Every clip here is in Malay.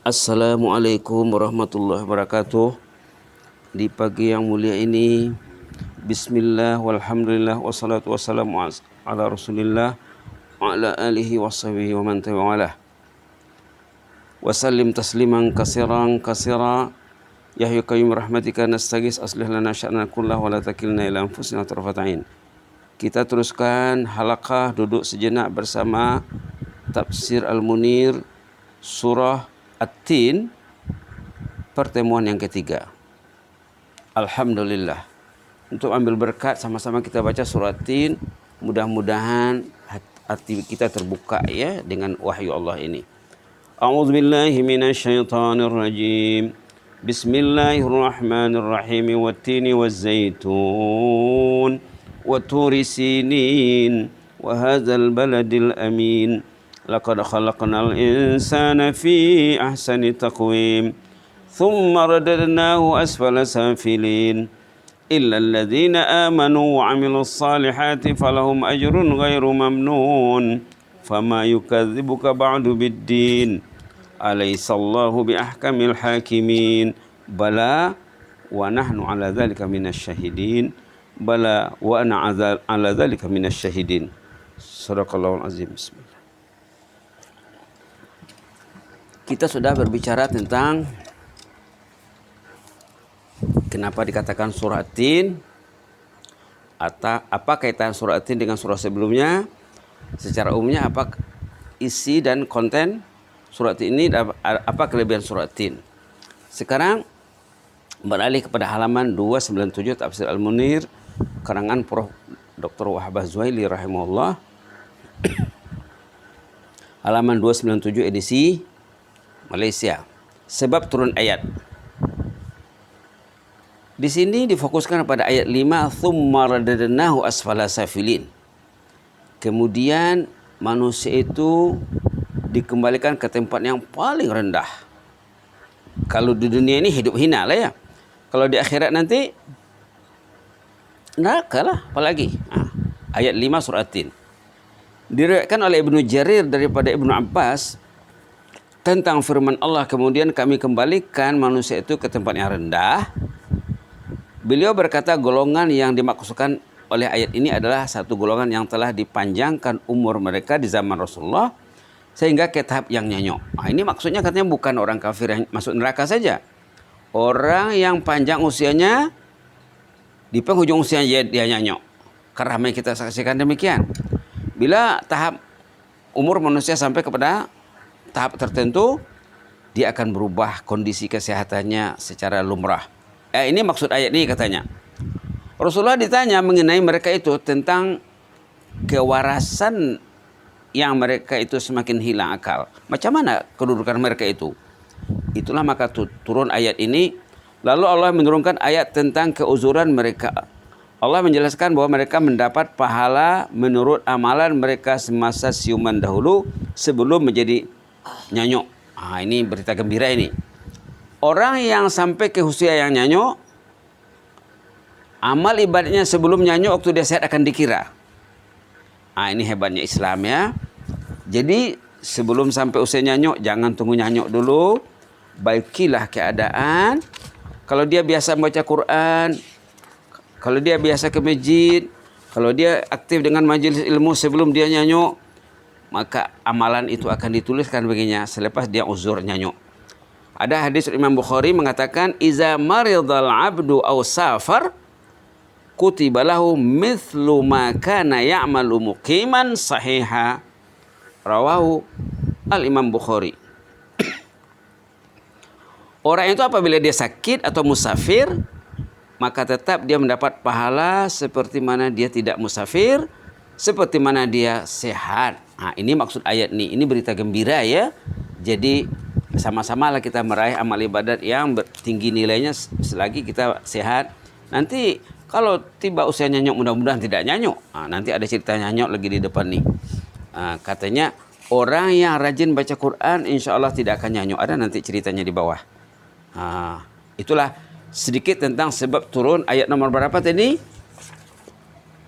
Assalamualaikum warahmatullahi wabarakatuh. Di pagi yang mulia ini, bismillah walhamdulillah wassalatu wassalamu ala rasulillah wa ala alihi washabihi wa man tabi'alah. Wasallim tasliman kasiran kasira. Ya hayyu qayyum rahmatika nastaghis aslih lana sya'nana kullahu wa la takilna ila anfusina tarfata ain. Kita teruskan halaqah duduk sejenak bersama Tafsir Al-Munir surah At-Tin, pertemuan yang ketiga. Alhamdulillah. Untuk ambil berkat sama-sama kita baca surah At-Tin. Mudah-mudahan hati kita terbuka ya dengan wahyu Allah ini. A'udzubillahi minasyaitonir rajim. Bismillahirrahmanirrahim. Wat-tini waz-zaitun wa turi sinin wa hadzal baladil amin. Laqad khalaqnal insana fi ahsani taqwim thumma radadnahu asfala safilin illa alladhina amanu wa 'amilus salihati falahum ajrun ghairu mamnun fama yukadzibuka ba'du biddin alaysallahu biahkamil hakimin bala wa nahnu 'ala dzalika minasyahidin bala wa ana 'ala dzalika minasyahidin. Shadaqallahul azim. Bismillah. Kita sudah berbicara tentang kenapa dikatakan surah At-Tin, atau apa kaitan surah At-Tin dengan surah sebelumnya. Secara umumnya apa isi dan konten surah At-Tin ini, apa kelebihan surah At-Tin. Sekarang beralih kepada halaman 297 Tafsir Al-Munir karangan Prof. Dr. Wahbah Zuhaili rahimahullah. Halaman 297 edisi Malaysia. Sebab turun ayat. Di sini difokuskan pada ayat 5, thumma radadnahu asfala safilin. Kemudian manusia itu dikembalikan ke tempat yang paling rendah. Kalau di dunia ini hidup hina lah ya. Kalau di akhirat nanti neraka lah, apalagi. Ayat 5 surah At-Tin. Diriwayatkan oleh Ibnu Jarir daripada Ibnu Abbas tentang firman Allah, kemudian kami kembalikan manusia itu ke tempat yang rendah. Beliau berkata golongan yang dimaksudkan oleh ayat ini adalah satu golongan yang telah dipanjangkan umur mereka di zaman Rasulullah sehingga ke tahap yang nyanyok. Ini maksudnya katanya bukan orang kafir yang masuk neraka saja. Orang yang panjang usianya di penghujung usianya dia nyanyok. Karena kita saksikan demikian. Bila tahap umur manusia sampai kepada tahap tertentu, dia akan berubah kondisi kesehatannya secara lumrah. Ini maksud ayat ini katanya. Rasulullah ditanya mengenai mereka itu tentang kewarasan yang mereka itu semakin hilang akal. Macam mana kedudukan mereka itu? Itulah maka turun ayat ini. Lalu Allah menurunkan ayat tentang keuzuran mereka. Allah menjelaskan bahwa mereka mendapat pahala menurut amalan mereka semasa siuman dahulu sebelum menjadi nyanyok. Ini berita gembira ini. Orang yang sampai ke usia yang nyanyok, amal ibadahnya sebelum nyanyok waktu dia sehat akan dikira. Ini hebatnya Islam ya. Jadi sebelum sampai usia nyanyok, jangan tunggu nyanyok dulu. Baikilah keadaan. Kalau dia biasa membaca Quran, kalau dia biasa ke masjid, kalau dia aktif dengan majelis ilmu sebelum dia nyanyok, maka amalan itu akan dituliskan baginya selepas dia uzur nyanyok. Ada hadis Imam Bukhari mengatakan, iza maridal abdu aw safar kutiba lahu mithlu ma kana ya'malu muqiman sahiha. Rawahu Al-Imam Bukhari. Orang itu apabila dia sakit atau musafir, maka tetap dia mendapat pahala seperti mana dia tidak musafir, seperti mana dia sehat. Ini maksud ayat ini. Ini berita gembira ya. Jadi sama-sama lah kita meraih amal ibadat yang tinggi nilainya selagi kita sehat. Nanti kalau tiba usia nyanyok, mudah-mudahan tidak nyanyok. Nanti ada cerita nyanyok lagi di depan nih. Katanya orang yang rajin baca Quran insya Allah tidak akan nyanyok. Ada nanti ceritanya di bawah. Itulah sedikit tentang sebab turun ayat nomor berapa tadi?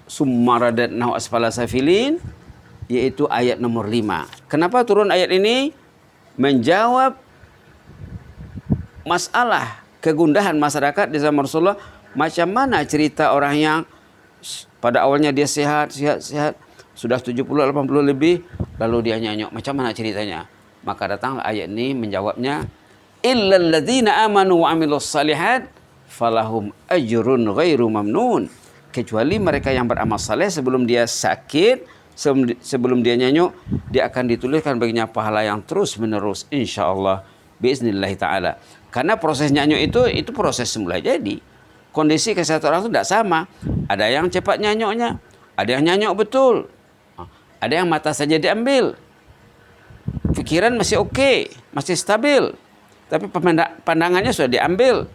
Summa radadnahu asfala safilin, yaitu ayat nomor 5. Kenapa turun ayat ini? Menjawab masalah kegundahan masyarakat di zaman Rasulullah, macam mana cerita orang yang pada awalnya dia sehat, sudah 70-80 lebih, lalu dia nyanyuk. Macam mana ceritanya? Maka datang ayat ini menjawabnya, illal ladzina amanu wa amilus salihat falahum ajrun ghairu mamnun. Kecuali mereka yang beramal saleh sebelum dia sakit, sebelum dia nyanyuk, dia akan dituliskan baginya pahala yang terus menerus insyaallah biiznillah taala. Karena proses nyanyuk itu proses semula jadi. Kondisi kesehatan orang itu tidak sama. Ada yang cepat nyanyuknya, ada yang nyanyuk betul, ada yang mata saja diambil, pikiran masih oke, masih stabil, tapi pandangannya sudah diambil.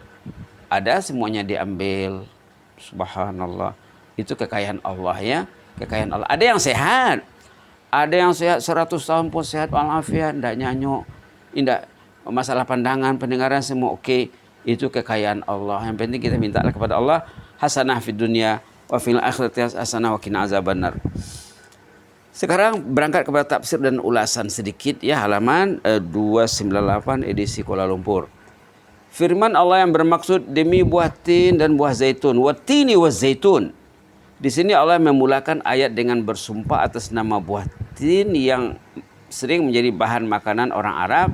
Ada semuanya diambil. Subhanallah. Itu kekayaan Allah ya. Kekayaan Allah. Ada yang sehat. Ada yang sehat 100 tahun pun sehat walafiat, tidak nyanyuk, tidak masalah pandangan, pendengaran semua oke. Itu kekayaan Allah. Yang penting kita mintalah kepada Allah hasanah fid dunya wa fil akhirati hasanah wa qina azabannar. Sekarang berangkat kepada tafsir dan ulasan sedikit ya, halaman 298 edisi Kuala Lumpur. Firman Allah yang bermaksud demi buah tin dan buah zaitun, watini wa zaitun. Di sini Allah memulakan ayat dengan bersumpah atas nama buah tin yang sering menjadi bahan makanan orang Arab,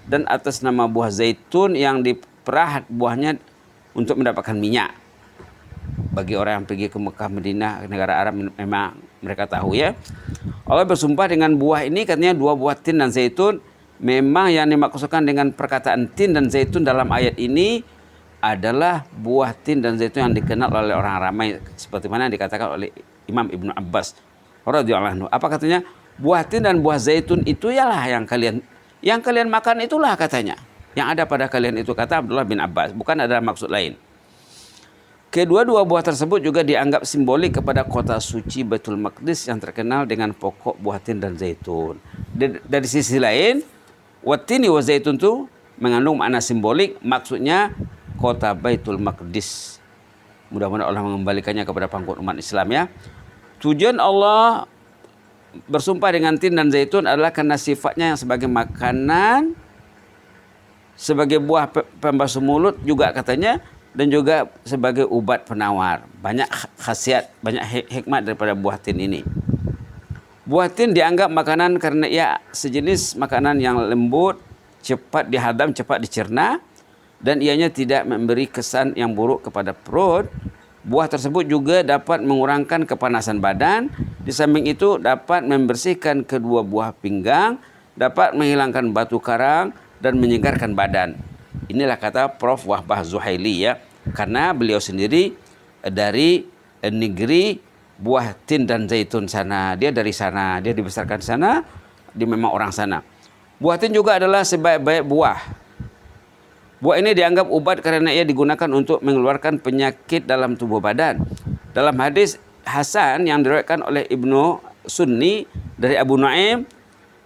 dan atas nama buah zaitun yang diperah buahnya untuk mendapatkan minyak. Bagi orang yang pergi ke Mekah, Madinah, negara Arab, memang mereka tahu ya. Allah bersumpah dengan buah ini, katanya dua buah tin dan zaitun. Memang yang dimaksudkan dengan perkataan tin dan zaitun dalam ayat ini adalah buah tin dan zaitun yang dikenal oleh orang ramai, seperti mana yang dikatakan oleh Imam Ibnu Abbas radhiyallahu anhu. Apa katanya? Buah tin dan buah zaitun itu ialah yang kalian makan, itulah katanya. Yang ada pada kalian itu, kata Abdullah bin Abbas, bukan ada maksud lain. Kedua-dua buah tersebut juga dianggap simbolik kepada kota suci Baitul Maqdis yang terkenal dengan pokok buah tin dan zaitun. Dari sisi lain, watini wa zaitun itu mengandung makna simbolik, maksudnya kota Baitul Maqdis. Mudah-mudahan Allah mengembalikannya kepada pangkuan umat Islam ya. Tujuan Allah bersumpah dengan tin dan zaitun adalah karena sifatnya yang sebagai makanan, sebagai buah pembasuh mulut juga katanya, dan juga sebagai ubat penawar. Banyak khasiat, banyak hikmat daripada buah tin ini. Buah tin dianggap makanan karena ia sejenis makanan yang lembut, cepat dihadam, cepat dicerna, dan ianya tidak memberi kesan yang buruk kepada perut. Buah tersebut juga dapat mengurangkan kepanasan badan. Di samping itu dapat membersihkan kedua buah pinggang, dapat menghilangkan batu karang, dan menyegarkan badan. Inilah kata Prof. Wahbah Zuhaili ya. Karena beliau sendiri dari negeri buah tin dan zaitun sana. Dia dari sana, dia dibesarkan sana, dia memang orang sana. Buah tin juga adalah sebaik-baik buah. Buah ini dianggap obat karena ia digunakan untuk mengeluarkan penyakit dalam tubuh badan. Dalam hadis Hasan yang diriwayatkan oleh Ibnu Sunni dari Abu Nuaim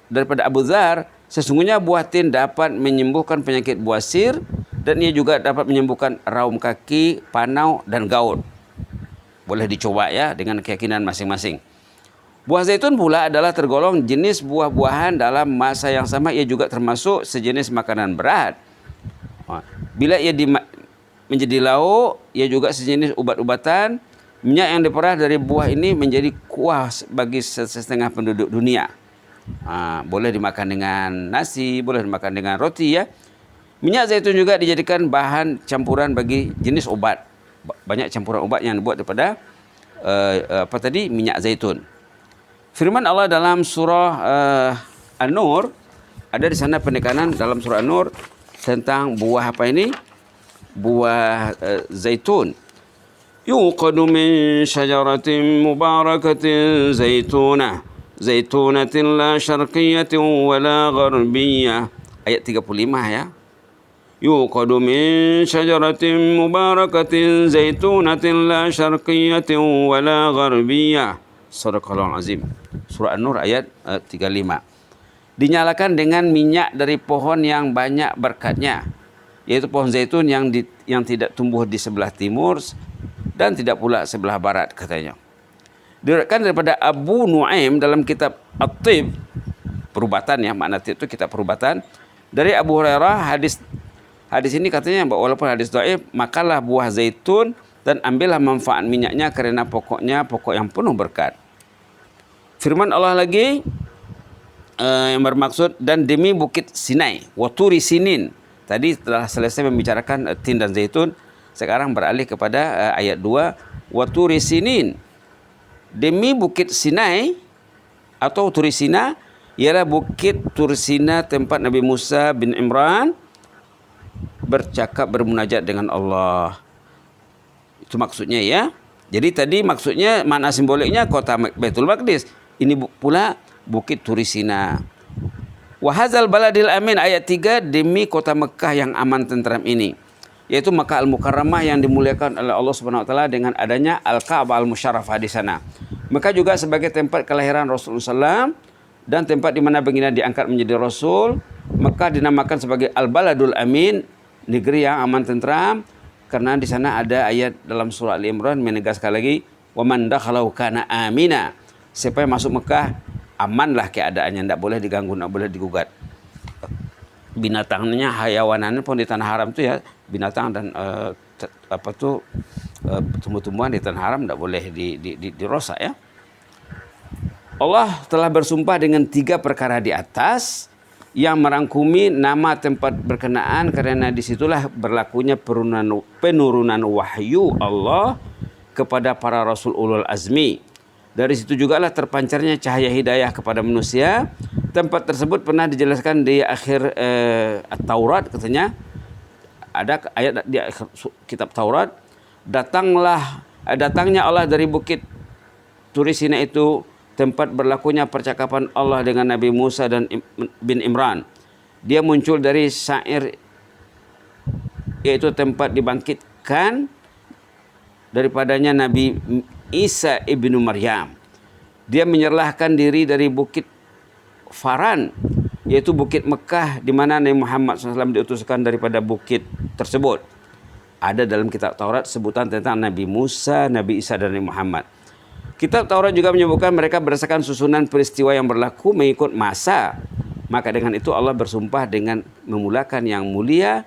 daripada Abu Dzar, sesungguhnya buah tin dapat menyembuhkan penyakit buasir, dan ia juga dapat menyembuhkan raum kaki, panau, dan gaut. Boleh dicoba ya dengan keyakinan masing-masing. Buah zaitun pula adalah tergolong jenis buah-buahan dalam masa yang sama. Ia juga termasuk sejenis makanan berat. Bila ia menjadi lauk, ia juga sejenis ubat-ubatan. Minyak yang diperah dari buah ini menjadi kuah bagi setengah penduduk dunia. Boleh dimakan dengan nasi, boleh dimakan dengan roti ya. Minyak zaitun juga dijadikan bahan campuran bagi jenis obat. Banyak campuran obat yang dibuat daripada minyak zaitun. Firman Allah dalam surah An-Nur, ada di sana penekanan dalam surah An-Nur tentang buah apa ini? Buah zaitun. Yuqadu min syajaratin mubarakatin zaitunah, zaitunatin la syarqiyatin wa la gharbiyah. Ayat 35 ya. Yuqadu min syajaratin mubarakatin zaitunatin la syarqiyatin wa la gharbiyah. Shadaqallahul azim. Surah An-Nur ayat 35. Dinyalakan dengan minyak dari pohon yang banyak berkatnya, yaitu pohon zaitun yang tidak tumbuh di sebelah timur dan tidak pula sebelah barat katanya. Diriwayatkan daripada Abu Nuaim dalam kitab At-Tib, perubatan ya, makna itu kitab perubatan, dari Abu Hurairah hadis Hadis ini katanya walaupun hadis dhaif, makalah buah zaitun dan ambillah manfaat minyaknya karena pokoknya pokok yang penuh berkat. Firman Allah lagi yang bermaksud dan demi bukit Sinai, wa turi sinin. Tadi telah selesai membicarakan tin dan zaitun, sekarang beralih kepada ayat 2, wa turi sinin. Demi bukit Sinai atau Turi Sina, ialah bukit Tur Sina tempat Nabi Musa bin Imran bercakap bermunajat dengan Allah. Itu maksudnya ya. Jadi tadi maksudnya makna simboliknya kota Baitul Maqdis. Ini pula bukit Turi Sina. Wa hadzal baladil amin, ayat 3, demi kota Mekah yang aman tentram ini, yaitu Makkah Al-Mukarramah yang dimuliakan oleh Allah Subhanahu wa taala dengan adanya Al-Ka'bah Al-Musyarrafah di sana. Mekah juga sebagai tempat kelahiran Rasulullah SAW dan tempat di mana baginda diangkat menjadi Rasul. Mekah dinamakan sebagai Al-Baladul Amin, negeri yang aman tentram, karena di sana ada ayat dalam surah Al-Imran menegaskan lagi, wa man dakhalahu kana amina. Siapa yang masuk Mekah amanlah keadaannya, tidak boleh diganggu, tidak boleh digugat. Binatangnya, hayawanannya pun di tanah haram itu ya, binatang dan tumbuh-tumbuhan di tanah haram tidak boleh dirosak ya. Allah telah bersumpah dengan 3 perkara di atas yang merangkumi nama tempat berkenaan, karena disitulah berlakunya penurunan wahyu Allah kepada para Rasul Ulul Azmi. Dari situ jugalah terpancarnya cahaya hidayah kepada manusia. Tempat tersebut pernah dijelaskan di akhir Taurat, katanya ada ayat di akhir kitab Taurat, datangnya Allah dari bukit Turi Sina itu tempat berlakunya percakapan Allah dengan Nabi Musa dan bin Imran. Dia muncul dari Sa'ir, yaitu tempat dibangkitkan daripadanya Nabi Isa ibnu Maryam. Dia menyerlahkan diri dari bukit Faran, yaitu bukit Mekah, di mana Nabi Muhammad SAW diutuskan daripada bukit tersebut. Ada dalam kitab Taurat sebutan tentang Nabi Musa, Nabi Isa dan Nabi Muhammad. Kitab Taurat juga menyebutkan mereka berdasarkan susunan peristiwa yang berlaku mengikut masa. Maka dengan itu Allah bersumpah dengan memulakan yang mulia,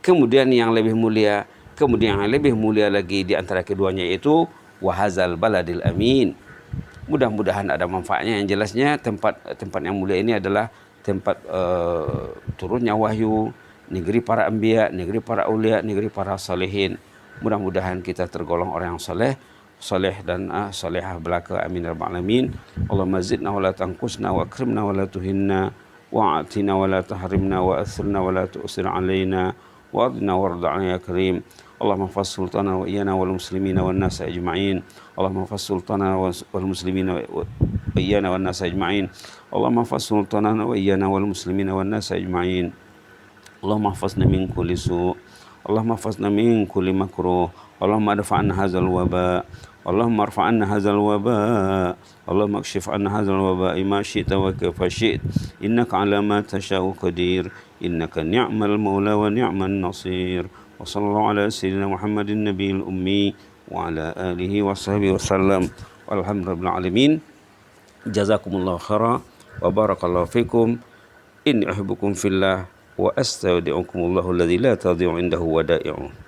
kemudian yang lebih mulia, kemudian yang lebih mulia lagi di antara keduanya, yaitu wahazal baladil amin. Mudah-mudahan ada manfaatnya. Yang jelasnya tempat yang mulia ini adalah tempat turunnya wahyu, negeri para anbiya, negeri para aulia, negeri para salihin. Mudah-mudahan kita tergolong orang yang soleh dan solehah belaka. Amin ya rabbal alamin. Allahumma zidna wa la tanqusna wa akrimna wa la tuhinna wa atina wa la tahrimna wa asirna wa la tu'sir alaina wa adna warda ya karim. اللهم احفظ سلطاننا وإيانا والمسلمين والناس أجمعين. اللهم احفظ سلطاننا والمسلمين وإيانا والناس أجمعين. اللهم احفظ سلطاننا وإيانا والمسلمين والناس أجمعين. اللهم احفظنا من كل سوء. اللهم احفظنا من كل مكروه. اللهم ارفع عنا هذا الوباء. اللهم ارفع عنا هذا الوباء. اللهم اكشف عنا هذا الوباء ما شئت وكيف شئت. إنك على ما تشاء قدير. إنك نعم المولى ونعم النصير. وصلى الله على سيدنا محمد النبي الأمي وعلى آله وصحبه وسلم والحمد لله رب العالمين. جزاكم الله خيرا وبارك الله فيكم. إني أحبكم في الله وأستودعكم الله الذي لا تضيع عنده ودائعه.